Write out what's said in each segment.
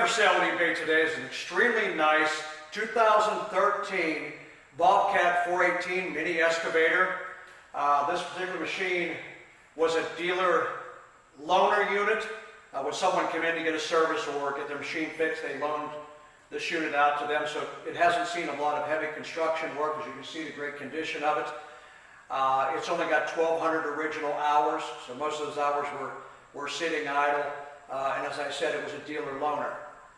for sale on eBay today is an extremely nice 2013 Bobcat 418 mini excavator. This particular machine was a dealer loaner unit. When someone came in to get a service or get their machine fixed, they loaned this unit out to them. So it hasn't seen a lot of heavy construction work. As you can see, the great condition of it. It's only got 1,200 original hours, so most of those hours were sitting idle. And as I said, it was a dealer loaner.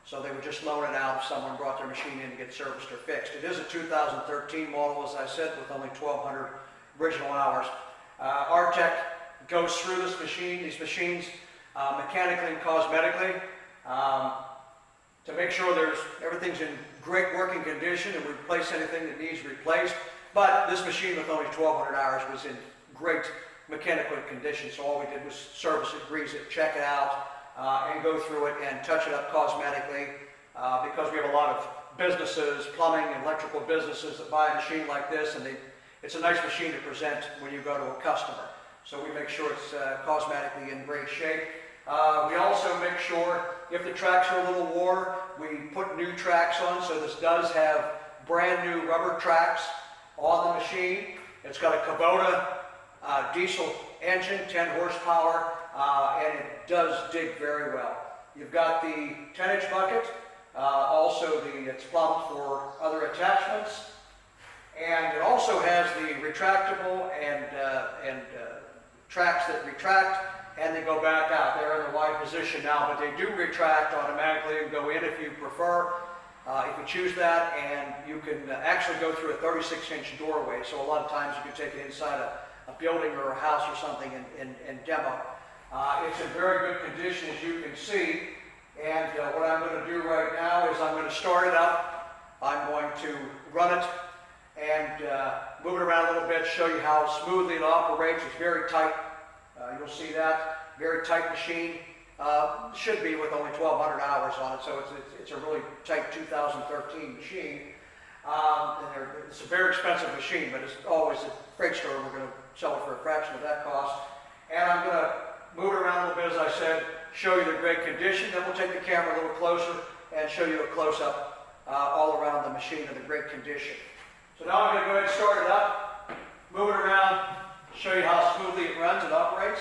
So they would just loan it out if someone brought their machine in to get serviced or fixed. It is a 2013 model, as I said, with only 1,200 original hours. Our tech goes through these machines, mechanically and cosmetically, to make sure everything's in great working condition and replace anything that needs replaced. But this machine with only 1,200 hours was in great mechanical condition, so all we did was service it, grease it, check it out, and go through it and touch it up cosmetically, because we have a lot of businesses, plumbing and electrical businesses that buy a machine like this, and it's a nice machine to present when you go to a customer. So we make sure it's cosmetically in great shape. We also make sure if the tracks are a little worn, we put new tracks on. So this does have brand new rubber tracks on the machine. It's got a Kubota diesel engine, 10 horsepower, and it does dig very well. You've got the 10-inch bucket, also it's plumbed for other attachments, and it also has the retractable and tracks that retract and they go back out. They're in the wide position now, but they do retract automatically and go in if you prefer. If you choose that, and you can actually go through a 36-inch doorway, so a lot of times you can take it inside a building or a house or something and demo. It's in very good condition, as you can see, and what I'm going to do right now is I'm going to start it up. I'm going to run it and move it around a little bit, show you how smoothly it operates. It's very tight. You'll see that. Very tight machine. Should be with only 1,200 hours on it, so it's a really tight 2013 machine. It's a very expensive machine, but it's always a freight store. We're going to sell it for a fraction of that cost. And I'm going to move it around a little bit, as I said, show you the great condition. Then we'll take the camera a little closer and show you a close-up all around the machine in the great condition. So now I'm going to go ahead and start it up, move it around, show you how smoothly it runs and operates.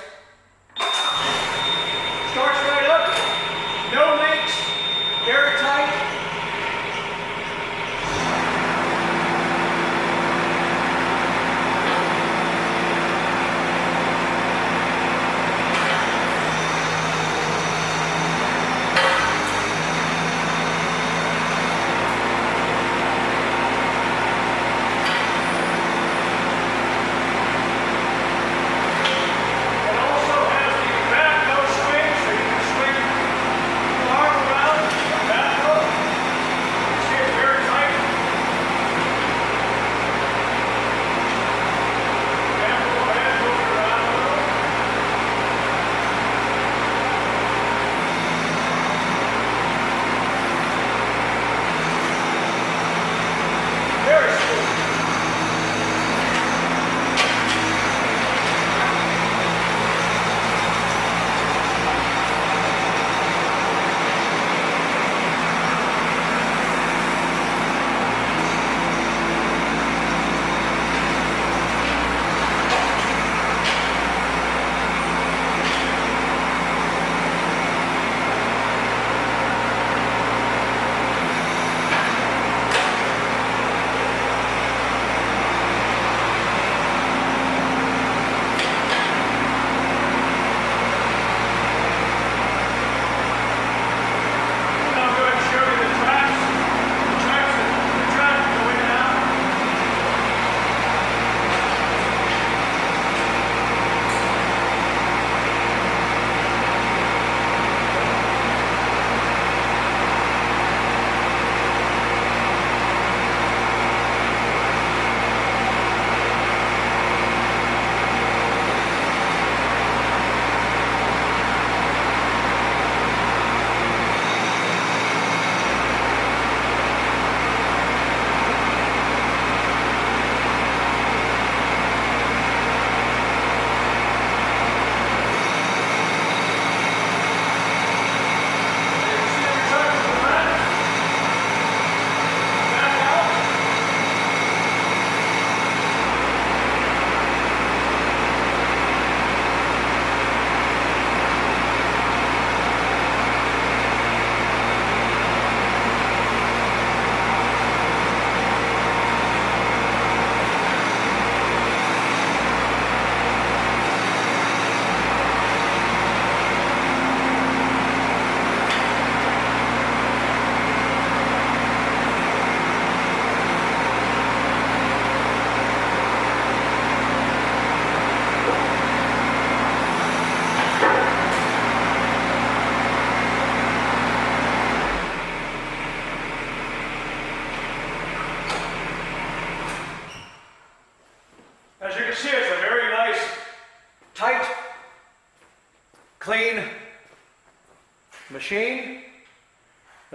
Starts right up, no leaks, very tight. It also has the backhoe swing, so you can swing the arm around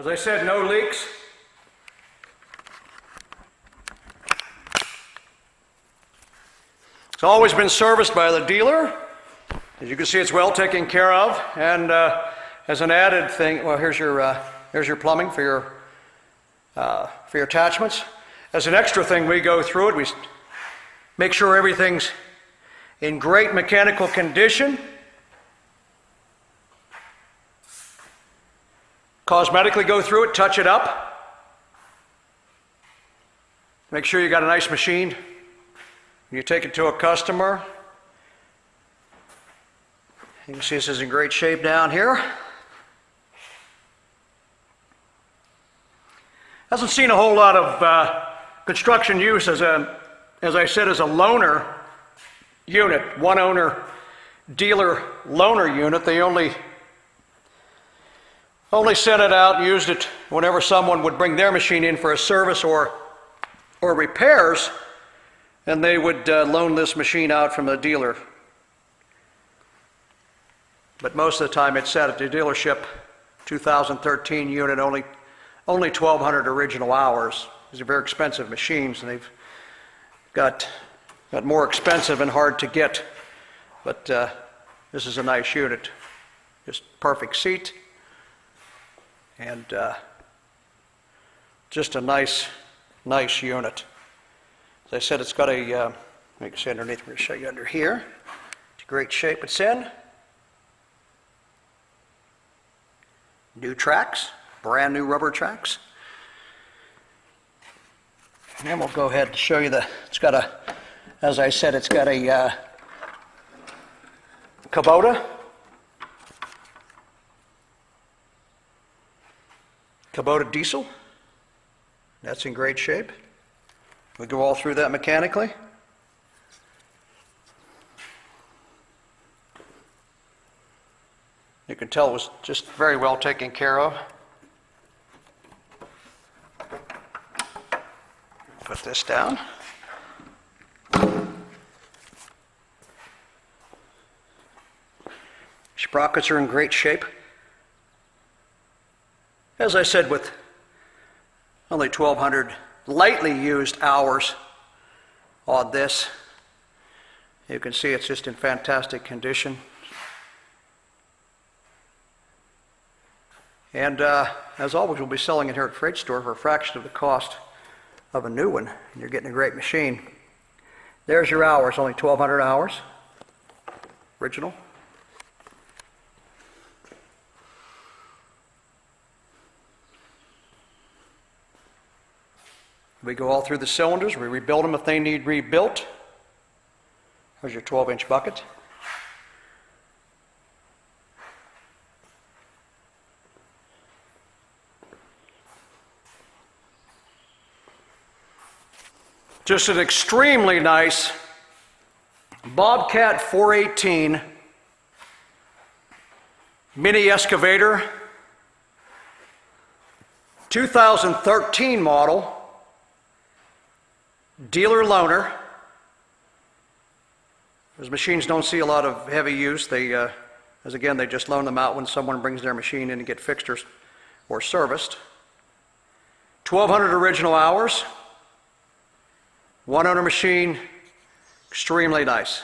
As I said, no leaks. It's always been serviced by the dealer. As you can see, it's well taken care of. And as an added thing, well, here's your plumbing for your attachments. As an extra thing, we go through it. We make sure everything's in great mechanical condition. Cosmetically go through it, touch it up. Make sure you got a nice machine. When you take it to a customer, you can see this is in great shape down here. Hasn't seen a whole lot of construction use as I said, as a loaner unit, one owner dealer loaner unit. They only sent it out, used it whenever someone would bring their machine in for a service or repairs, and they would loan this machine out from the dealer. But most of the time it's sat at the dealership. 2013 unit, only 1,200 original hours. These are very expensive machines, and they've got more expensive and hard to get. But this is a nice unit. Just perfect seat. And just a nice unit. As I said, it's got a, you can see underneath, I'm going to show you under here. It's a great shape it's in. New tracks, brand new rubber tracks. And then we'll go ahead and show you it's got a, as I said, it's got a Kubota diesel. That's in great shape. We go all through that mechanically. You can tell it was just very well taken care of. Put this down. Sprockets are in great shape. As I said, with only 1,200 lightly used hours on this, you can see it's just in fantastic condition. And as always, we'll be selling it here at Freight Store for a fraction of the cost of a new one, and you're getting a great machine. There's your hours, only 1,200 hours, original. We go all through the cylinders, we rebuild them if they need rebuilt. There's your 12-inch bucket. Just an extremely nice Bobcat 418 mini excavator, 2013 model, dealer loaner. Those machines don't see a lot of heavy use. They, as again, they just loan them out when someone brings their machine in to get fixed or serviced. 1,200 original hours. One owner machine, extremely nice.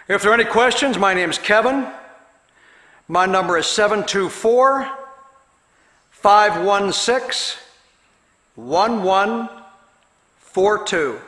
If there are any questions, my name is Kevin. My number is 724-516-1142.